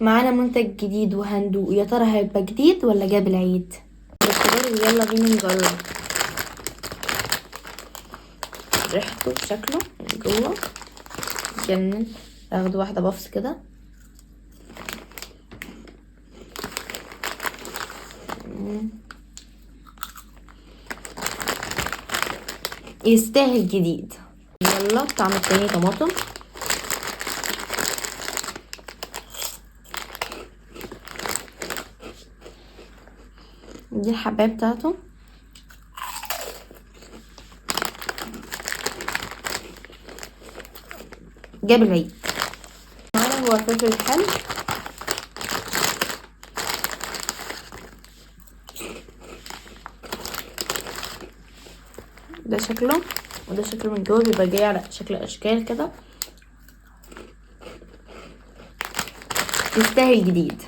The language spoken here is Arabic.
معانا منتج جديد وهندوق، يا ترى هيبقى جديد ولا جاب العيد؟ الاختبار يلا بينا نجرب. ريحته وشكله من جوه جنن. اخد واحده بفص كده. يستاهل جديد. يلا الطعم التاني طماطم. دي الحبايه بتاعته. جاب العيد. معانا هو فلفل الحلو. ده شكله وده شكله من جوه، بيبقى جاي على شكل اشكال كده. يستاهل جديد.